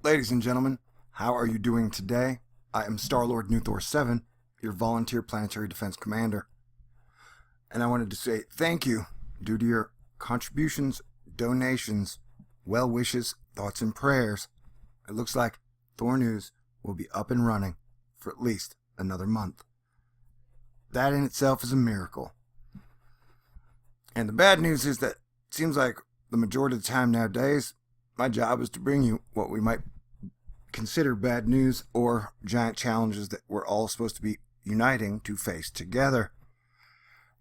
Ladies and gentlemen, how are you doing today? I am Star-Lord New Thor 7, your volunteer planetary defense commander. And I wanted to say thank you due to your contributions, donations, well wishes, thoughts, and prayers. It looks like Thor News will be up and running for at least another month. That in itself is a miracle. And the bad news is that it seems like the majority of the time nowadays, my job is to bring you what we might consider bad news or giant challenges that we're all supposed to be uniting to face together.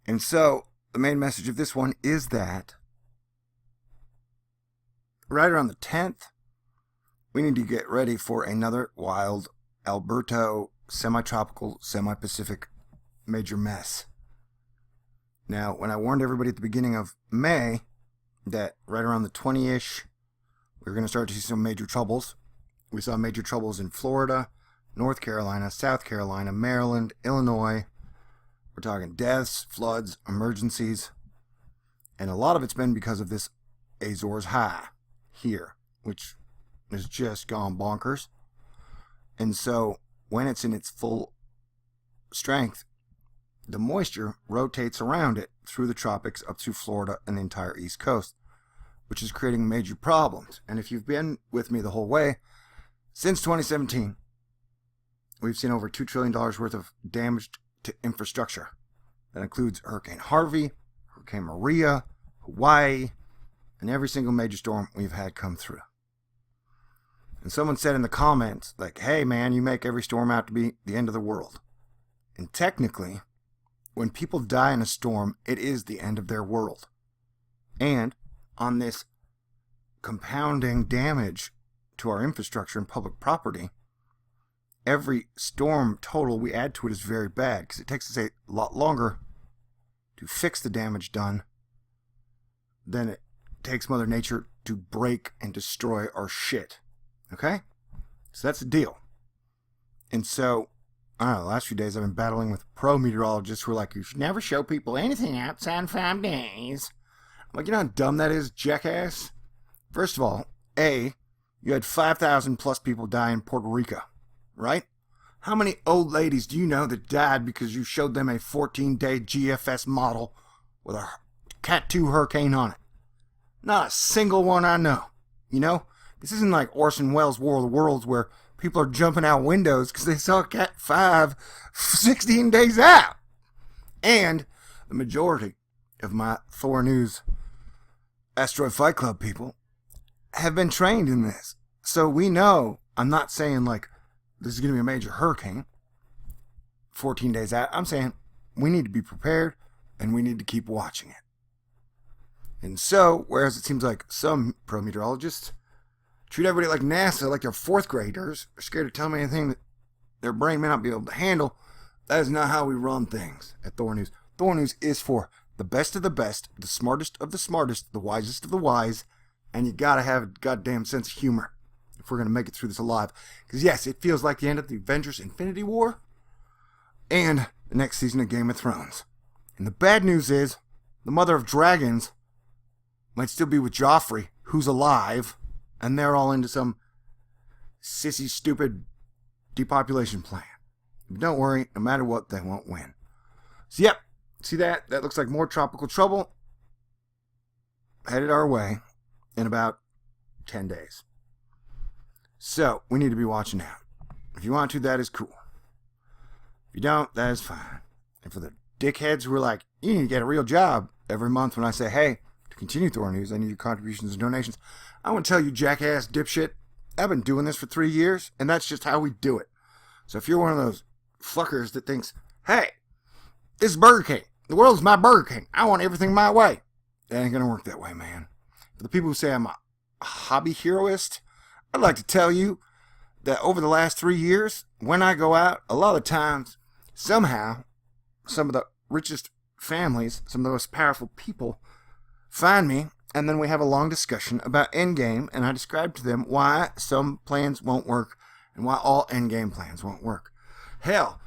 And so, the main message of this one is that right around the 10th, we need to get ready for another wild Alberto semi-tropical, semi-Pacific major mess. Now, when I warned everybody at the beginning of May that right around the 20-ish, we were going to start to see some major troubles. We saw major troubles in Florida, North Carolina, South Carolina, Maryland, Illinois. We're talking deaths, floods, emergencies. And a lot of it's been because of this Azores high here, which has just gone bonkers. And so when it's in its full strength, the moisture rotates around it through the tropics up to Florida and the entire East Coast, which is creating major problems. And if you've been with me the whole way, since 2017, we've seen over $2 trillion worth of damage to infrastructure. That includes Hurricane Harvey, Hurricane Maria, Hawaii, and every single major storm we've had come through. And someone said in the comments, like, hey man, you make every storm out to be the end of the world. And technically, when people die in a storm, it is the end of their world. And on this compounding damage to our infrastructure and public property, every storm total we add to it is very bad because it takes us a lot longer to fix the damage done than it takes Mother Nature to break and destroy our shit. Okay? So that's the deal. And so, I don't know, the last few days I've been battling with pro meteorologists who are like, you should never show people anything outside 5 days. I'm like, you know how dumb that is, jackass? First of all, you had 5,000 plus people die in Puerto Rico, right? How many old ladies do you know that died because you showed them a 14-day GFS model with a Cat 2 hurricane on it? Not a single one I know. You know? This isn't like Orson Welles' War of the Worlds where people are jumping out windows because they saw Cat 5 16 days out. And the majority of my Thor News Asteroid Fight Club people have been trained in this. So we know, I'm not saying like this is going to be a major hurricane 14 days out. I'm saying we need to be prepared and we need to keep watching it. And so, whereas it seems like some pro meteorologists treat everybody like NASA, like they're 4th graders, are scared to tell me anything that their brain may not be able to handle, that is not how we run things at Thor News. Thor News is for the best of the best, the smartest of the smartest, the wisest of the wise, and you gotta have a goddamn sense of humor if we're gonna make it through this alive. Because yes, it feels like the end of the Avengers Infinity War and the next season of Game of Thrones. And the bad news is, the Mother of Dragons might still be with Joffrey, who's alive, and they're all into some sissy, stupid depopulation plan. But don't worry, no matter what, they won't win. So yep, see that? That looks like more tropical trouble headed our way in about 10 days. So, we need to be watching out. If you want to, that is cool. If you don't, that is fine. And for the dickheads who are like, you need to get a real job every month when I say, hey, to continue Thor News, I need your contributions and donations. I want to tell you, jackass dipshit, I've been doing this for 3 years, and that's just how we do it. So if you're one of those fuckers that thinks, hey, this is Burger King. The world's my Burger King. I want everything my way. That ain't going to work that way, man. For the people who say I'm a hobby heroist, I'd like to tell you that over the last 3 years, when I go out, a lot of times, somehow, some of the richest families, some of the most powerful people find me, and then we have a long discussion about Endgame, and I describe to them why some plans won't work and why all Endgame plans won't work. Hell,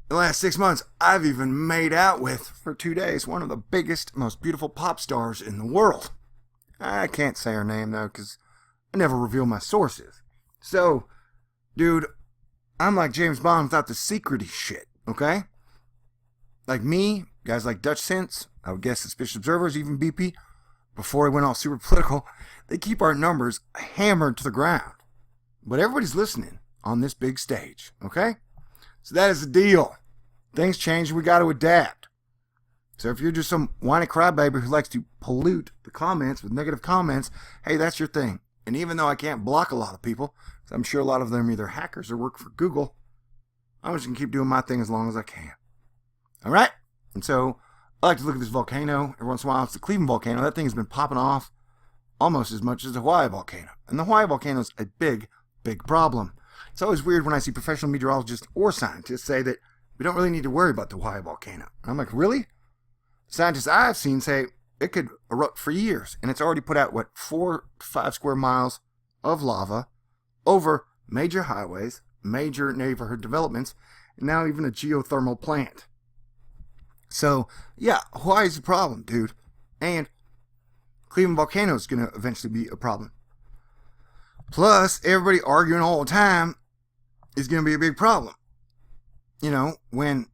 in the last 6 months, I've even made out with, for 2 days, one of the biggest, most beautiful pop stars in the world. I can't say her name, though, because I never reveal my sources. So, dude, I'm like James Bond without the secrety shit, okay? Like me, guys like Dutch Sense, I would guess Suspicious Observers, even BP, before he went all super political, they keep our numbers hammered to the ground. But everybody's listening on this big stage, okay? So that is the deal. Things change, we got to adapt. So if you're just some whiny crybaby who likes to pollute the comments with negative comments, hey, that's your thing. And even though I can't block a lot of people, I'm sure a lot of them are either hackers or work for Google, I'm just going to keep doing my thing as long as I can. All right? And so I like to look at this volcano. Every once in a while, it's the Cleveland volcano. That thing has been popping off almost as much as the Hawaii volcano. And the Hawaii volcano is a big, big problem. It's always weird when I see professional meteorologists or scientists say that we don't really need to worry about the Hawaii volcano. And I'm like, really? Scientists I've seen say it could erupt for years, and it's already put out, 4 to 5 square miles of lava over major highways, major neighborhood developments, and now even a geothermal plant. So, yeah, Hawaii's a problem, dude. And Cleveland volcano is going to eventually be a problem. Plus, everybody arguing all the time is going to be a big problem. You know, when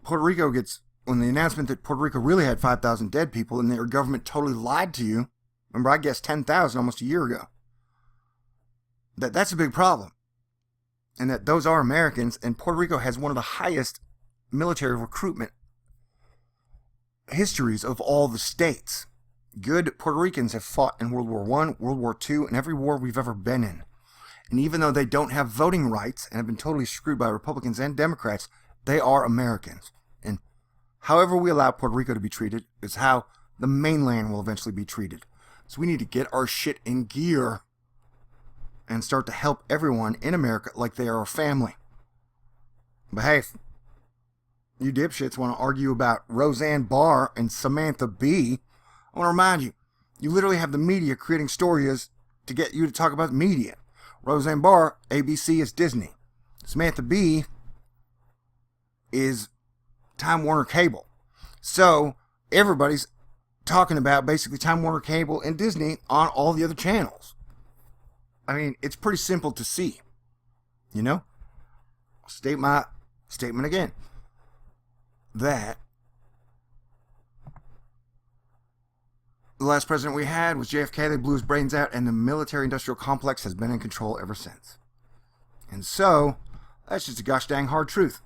the announcement that Puerto Rico really had 5,000 dead people and their government totally lied to you, remember, I guess 10,000 almost a year ago, that's a big problem. And that those are Americans, and Puerto Rico has one of the highest military recruitment histories of all the states. Good Puerto Ricans have fought in World War I, World War II, and every war we've ever been in. And even though they don't have voting rights and have been totally screwed by Republicans and Democrats, they are Americans. And however we allow Puerto Rico to be treated is how the mainland will eventually be treated. So we need to get our shit in gear and start to help everyone in America like they are a family. But hey, if you dipshits want to argue about Roseanne Barr and Samantha Bee, I want to remind you, you literally have the media creating stories to get you to talk about media. Roseanne Barr, ABC, is Disney. Samantha Bee is Time Warner Cable. So everybody's talking about basically Time Warner Cable and Disney on all the other channels. I mean, it's pretty simple to see. You know? I'll state my statement again. That the last president we had was JFK. They blew his brains out, and the military-industrial complex has been in control ever since. And so, that's just a gosh dang hard truth.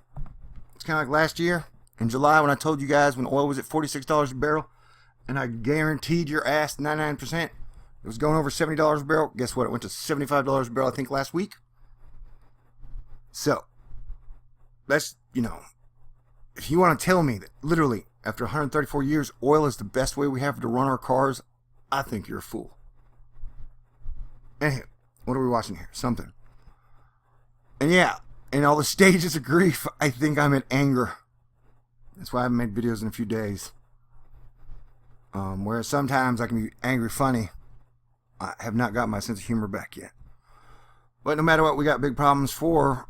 It's kind of like last year, in July, when I told you guys when oil was at $46 a barrel, and I guaranteed your ass 99%, it was going over $70 a barrel. Guess what? It went to $75 a barrel, I think, last week. So, that's, if you want to tell me that literally after 134 years, oil is the best way we have to run our cars, I think you're a fool. Anyway, what are we watching here? Something. And yeah, in all the stages of grief, I think I'm in anger. That's why I haven't made videos in a few days. Whereas sometimes I can be angry funny. I have not got my sense of humor back yet. But no matter what, we got big problems for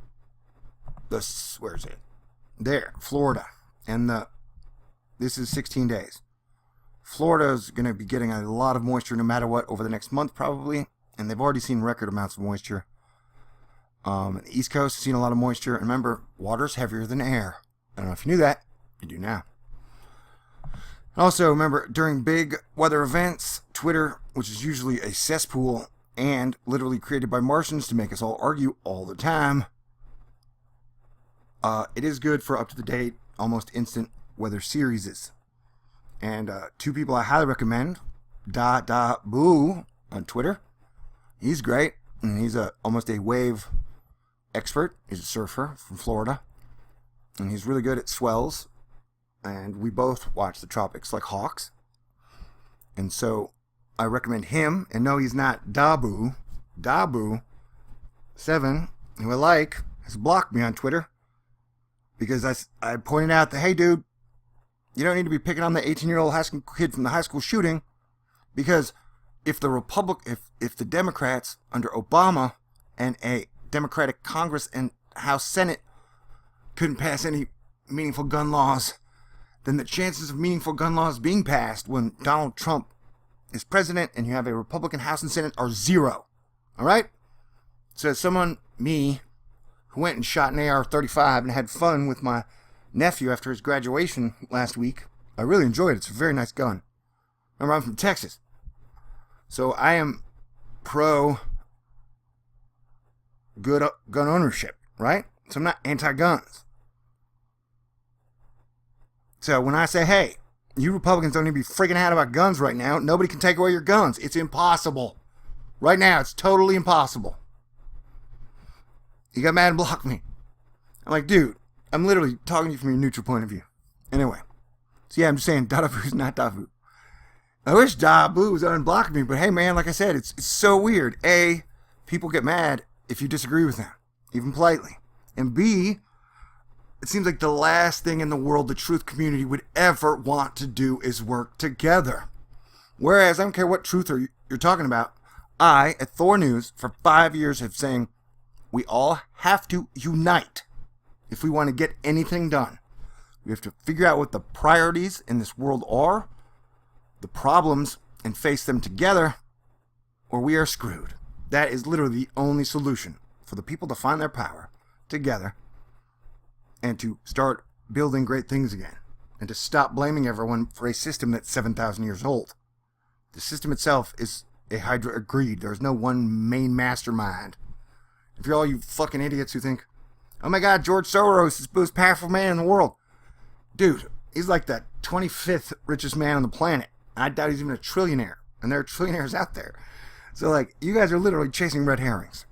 this. Where is it? There, Florida. And this is 16 days. Florida is going to be getting a lot of moisture no matter what over the next month probably. And they've already seen record amounts of moisture. The East Coast has seen a lot of moisture. And remember, water's heavier than air. I don't know if you knew that. You do now. Also, remember, during big weather events, Twitter, which is usually a cesspool and literally created by Martians to make us all argue all the time, it is good for up-to-the-date, almost instant weather series. And 2 people I highly recommend, Boo on Twitter. He's great, and he's almost a wave expert. He's a surfer from Florida, and he's really good at swells. And we both watch the tropics like hawks. And so I recommend him. And no, he's not Dabu. Dabu7, who I like, has blocked me on Twitter. Because I pointed out that, hey, dude, you don't need to be picking on the 18-year-old high school kid from the high school shooting. Because if the Democrats under Obama and a Democratic Congress and House Senate couldn't pass any meaningful gun laws, then the chances of meaningful gun laws being passed when Donald Trump is president and you have a Republican House and Senate are 0. All right? So as someone, me, who went and shot an AR-35 and had fun with my nephew after his graduation last week, I really enjoyed it. It's a very nice gun. Remember, I'm from Texas. So I am pro good gun ownership, right? So I'm not anti-guns. So when I say, hey, you Republicans don't need to be freaking out about guns right now. Nobody can take away your guns. It's impossible. Right now, it's totally impossible. You got mad and blocked me. I'm like, dude, I'm literally talking to you from your neutral point of view. Anyway. So yeah, I'm just saying, Dadavu is not Davu. I wish Dabu was unblocked me, but hey man, like I said, it's so weird. A, people get mad if you disagree with them, even politely. And B, it seems like the last thing in the world the truth community would ever want to do is work together. Whereas, I don't care what truth you're talking about, I, at Thor News, for 5 years have saying we all have to unite if we want to get anything done. We have to figure out what the priorities in this world are, the problems, and face them together, or we are screwed. That is literally the only solution for the people to find their power together and to start building great things again and to stop blaming everyone for a system that's 7,000 years old. The system itself is a hydra agreed. There's no one main mastermind. If you're all you fucking idiots who think, oh my god, George Soros is the most powerful man in the world. Dude, he's like the 25th richest man on the planet. I doubt he's even a trillionaire. And there are trillionaires out there. So, like, you guys are literally chasing red herrings.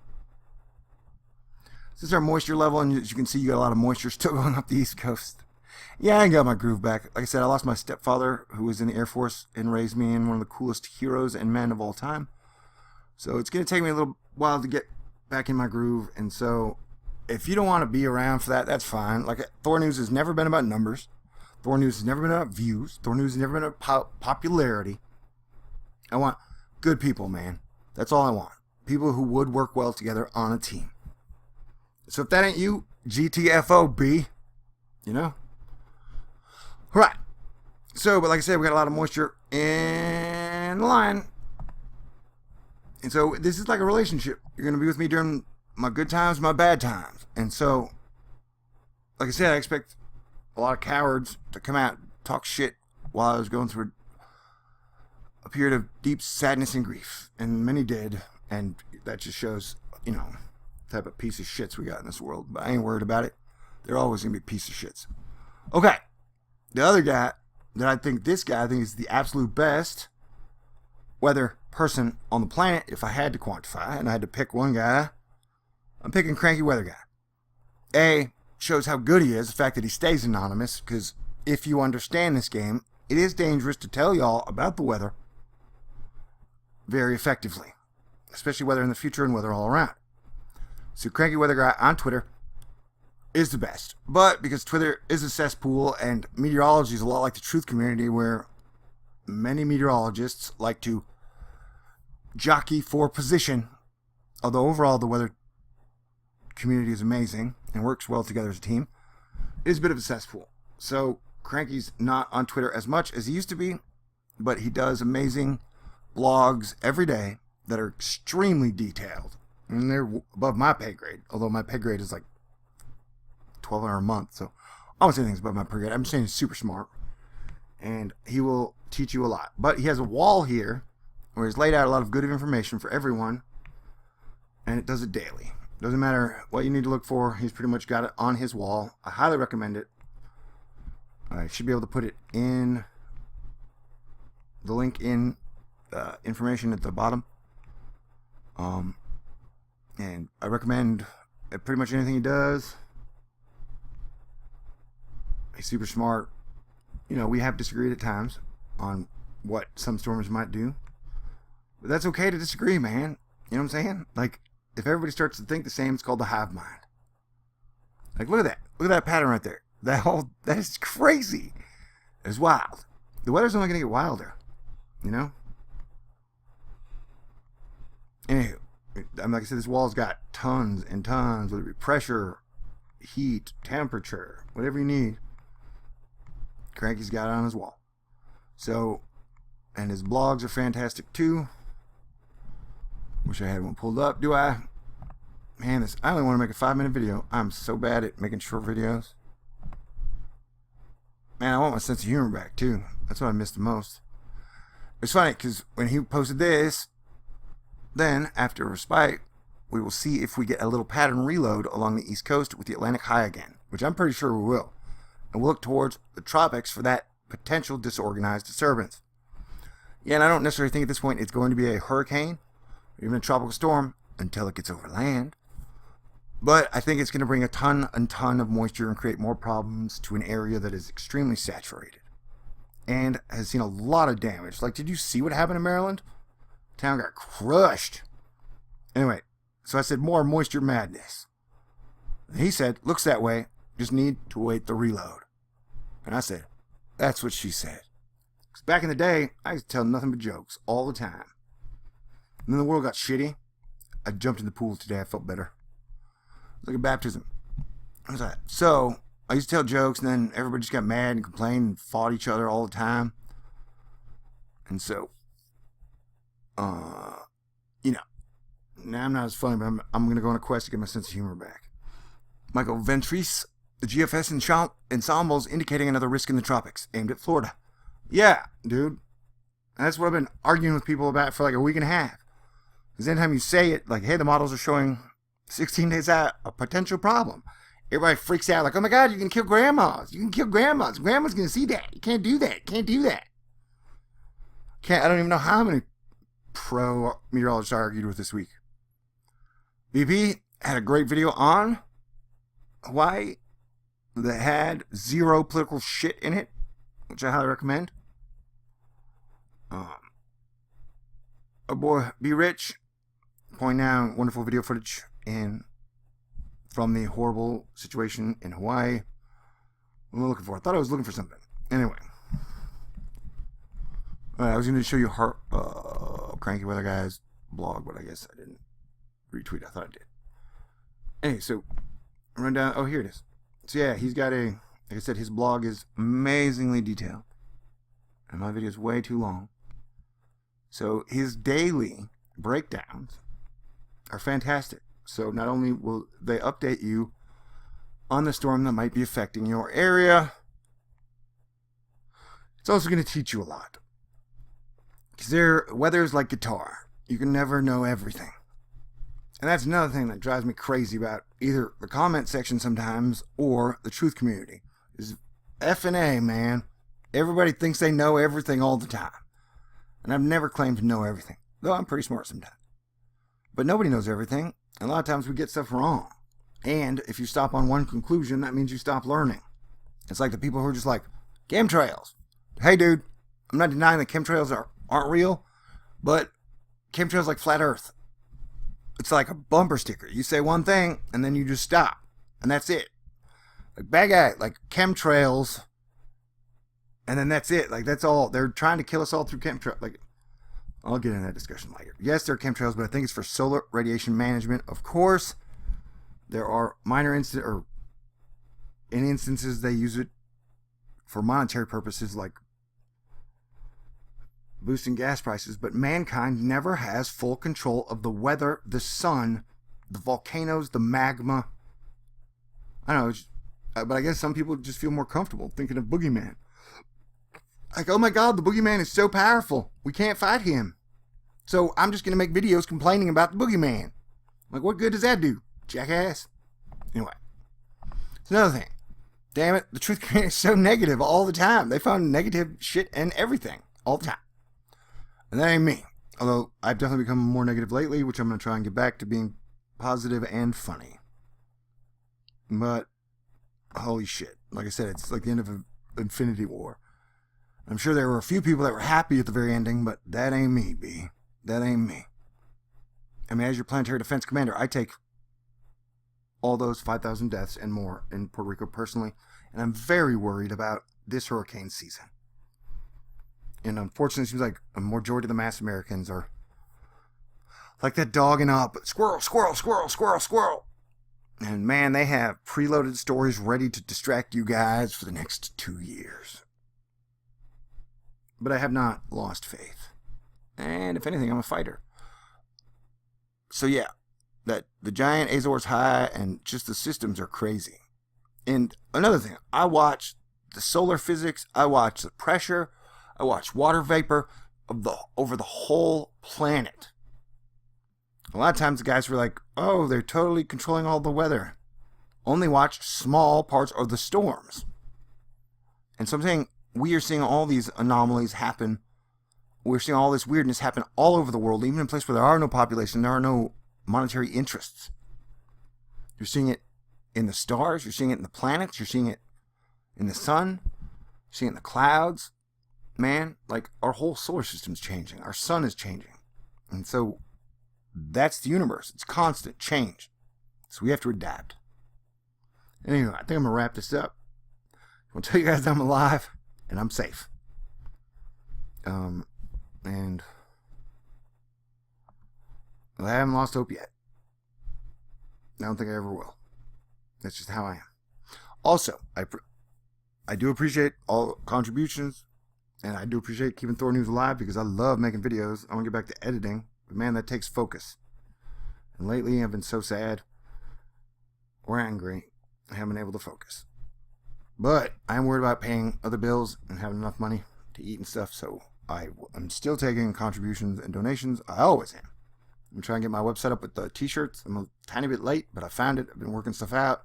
This is our moisture level, and as you can see, you got a lot of moisture still going up the East Coast. Yeah, I got my groove back. Like I said, I lost my stepfather, who was in the Air Force and raised me in one of the coolest heroes and men of all time. So it's going to take me a little while to get back in my groove. And so, if you don't want to be around for that, that's fine. Like, Thor News has never been about numbers. Thor News has never been about views. Thor News has never been about popularity. I want good people, man. That's all I want. People who would work well together on a team. So if that ain't you, GTFOB, you know? Right. So, but like I said, we got a lot of moisture in the line. And so this is like a relationship. You're going to be with me during my good times, my bad times. And so, like I said, I expect a lot of cowards to come out and talk shit while I was going through a period of deep sadness and grief. And many did. And that just shows, you know, the type of piece of shits we got in this world. But I ain't worried about it. They're always going to be piece of shits. Okay. The other guy that I think is the absolute best weather person on the planet, if I had to quantify, and I had to pick one guy, I'm picking Cranky Weather Guy. A, shows how good he is, the fact that he stays anonymous, because if you understand this game, it is dangerous to tell y'all about the weather very effectively, especially weather in the future and weather all around. So Cranky Weather Guy on Twitter is the best. But because Twitter is a cesspool and meteorology is a lot like the truth community where many meteorologists like to jockey for position, although overall the weather community is amazing and works well together as a team, it is a bit of a cesspool. So Cranky's not on Twitter as much as he used to be, but he does amazing blogs every day that are extremely detailed. And they're above my pay grade, although my pay grade is like $1,200 a month. So I won't say things above my pay grade. I'm just saying he's super smart. And he will teach you a lot. But he has a wall here where he's laid out a lot of good information for everyone. And it does it daily. Doesn't matter what you need to look for. He's pretty much got it on his wall. I highly recommend it. I should be able to put it in the link in information at the bottom. And I recommend pretty much anything he does. He's super smart. You know, we have disagreed at times on what some storms might do. But that's okay to disagree, man. You know what I'm saying? Like, if everybody starts to think the same, it's called the hive mind. Like, look at that. Look at that pattern right there. That is crazy. It's wild. The weather's only going to get wilder. You know? Anywho, like I said, this wall's got tons and tons, whether it be pressure, heat, temperature, whatever you need. Cranky's got it on his wall. So, and his blogs are fantastic too. Wish I had one pulled up. Do I? Man, I only want to make a 5-minute video. I'm so bad at making short videos. Man, I want my sense of humor back, too. That's what I missed the most. It's funny, because when he posted this, then, after a respite, we will see if we get a little pattern reload along the East Coast with the Atlantic high again, which I'm pretty sure we will. And we'll look towards the tropics for that potential disorganized disturbance. Yeah, and I don't necessarily think at this point it's going to be a hurricane, or even a tropical storm, until it gets over land. But I think it's going to bring a ton of moisture and create more problems to an area that is extremely saturated and has seen a lot of damage. Like, did you see what happened in Maryland? Town got crushed. Anyway, so I said more moisture madness. He said, looks that way, just need to wait the reload. And I said, that's what she said. Because back in the day, I used to tell nothing but jokes all the time. And then the world got shitty. I jumped in the pool today. I felt better. Like a baptism. I was like, so I used to tell jokes, and then everybody just got mad and complained and fought each other all the time. And so, you know, now I'm not as funny, but I'm going to go on a quest to get my sense of humor back. Michael Ventris, the GFS ensembles indicating another risk in the tropics, aimed at Florida. Yeah, dude. That's what I've been arguing with people about for like a week and a half. Because anytime you say it, like, hey, the models are showing 16 days out a potential problem, everybody freaks out like, oh my God, you can kill grandmas. You can kill grandmas. Grandma's going to see that. You can't do that. Can't do that. I don't even know how many pro meteorologists I argued with this week. BP had a great video on Hawaii that had zero political shit in it, which I highly recommend. Oh boy, Be Rich, pointing out wonderful video footage from the horrible situation in Hawaii. What am I looking for? I thought I was looking for something. Anyway. I was going to show you Cranky Weather Guy's blog, but I guess I didn't retweet. I thought I did. Anyway, so run down. Oh, here it is. So yeah, he's got like I said, his blog is amazingly detailed. And my video is way too long. So his daily breakdowns are fantastic. So not only will they update you on the storm that might be affecting your area, it's also going to teach you a lot. Because weather is like guitar. You can never know everything. And that's another thing that drives me crazy about either the comment section sometimes or the truth community. Is F&A, man. Everybody thinks they know everything all the time. And I've never claimed to know everything. Though I'm pretty smart sometimes. But nobody knows everything. And a lot of times we get stuff wrong. And if you stop on one conclusion, that means you stop learning. It's like the people who are just like, chemtrails. Hey, dude, I'm not denying that chemtrails aren't real, but chemtrails like flat earth. It's like a bumper sticker. You say one thing, and then you just stop. And that's it. Like bad guy, like chemtrails, and then that's it. Like that's all. They're trying to kill us all through chemtrails. Like, I'll get into that discussion later. Yes, there are chemtrails, but I think it's for solar radiation management. Of course, there are minor in instances they use it for monetary purposes, like boosting gas prices, but mankind never has full control of the weather, the sun, the volcanoes, the magma. I don't know, but I guess some people just feel more comfortable thinking of Boogeyman. Like, oh my God, the Boogeyman is so powerful. We can't fight him. So I'm just going to make videos complaining about the Boogeyman. Like, what good does that do, jackass? Anyway, it's another thing. Damn it, the truth community is so negative all the time. They found negative shit in everything all the time. And that ain't me. Although I've definitely become more negative lately, which I'm going to try and get back to being positive and funny. But, holy shit. Like I said, it's like the end of an Infinity War. I'm sure there were a few people that were happy at the very ending, but that ain't me, B. That ain't me. I mean, as your planetary defense commander, I take all those 5,000 deaths and more in Puerto Rico personally, and I'm very worried about this hurricane season. And unfortunately, it seems like a majority of the mass Americans are like that dog in Up. Squirrel, squirrel, squirrel, squirrel, squirrel. And man, they have preloaded stories ready to distract you guys for the next 2 years. But I have not lost faith. And if anything, I'm a fighter. So yeah, that the giant Azores High and just the systems are crazy. And another thing, I watch the solar physics, I watch the pressure, I watch water vapor over the whole planet. A lot of times the guys were like, oh, they're totally controlling all the weather. Only watch small parts of the storms. And so I'm saying we are seeing all these anomalies happen. We're seeing all this weirdness happen all over the world, even in places where there are no population, there are no monetary interests. You're seeing it in the stars, you're seeing it in the planets, you're seeing it in the sun, you're seeing it in the clouds. Man, like, our whole solar system's changing. Our sun is changing. And so that's the universe. It's constant change. So we have to adapt. Anyway, I think I'm going to wrap this up. I'll tell you guys I'm alive and I'm safe. And I haven't lost hope yet. I don't think I ever will. That's just how I am. Also, I do appreciate all contributions, and I do appreciate keeping Thor News alive because I love making videos. I want to get back to editing, but man, that takes focus. And lately, I've been so sad or angry, I haven't been able to focus. But I am worried about paying other bills and having enough money to eat and stuff, so I'm still taking contributions and donations. I always am. I'm trying to get my website up with the t-shirts. I'm a tiny bit late, but I found it. I've been working stuff out.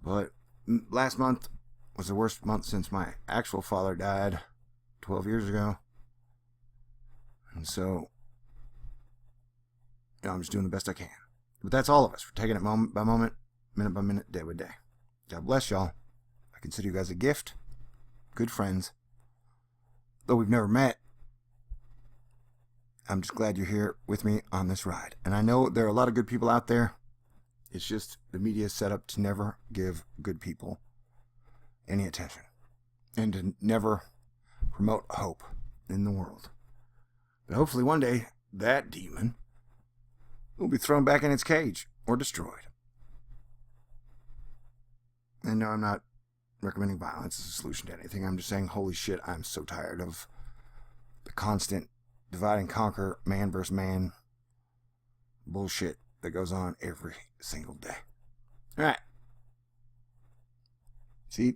But last month was the worst month since my actual father died 12 years ago. And so, I'm just doing the best I can. But that's all of us. We're taking it moment by moment, minute by minute, day by day. God bless y'all. I consider you guys a gift. Good friends. Though we've never met, I'm just glad you're here with me on this ride. And I know there are a lot of good people out there. It's just the media is set up to never give good people any attention. And to never promote hope in the world. But hopefully one day, that demon will be thrown back in its cage or destroyed. And no, I'm not recommending violence as a solution to anything. I'm just saying, holy shit, I'm so tired of the constant divide and conquer, man versus man bullshit that goes on every single day. Alright. See,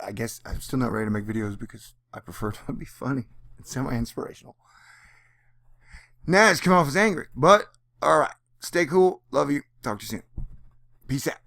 I guess I'm still not ready to make videos because I prefer to be funny and semi-inspirational. Now it's come off as angry, but alright. Stay cool. Love you. Talk to you soon. Peace out.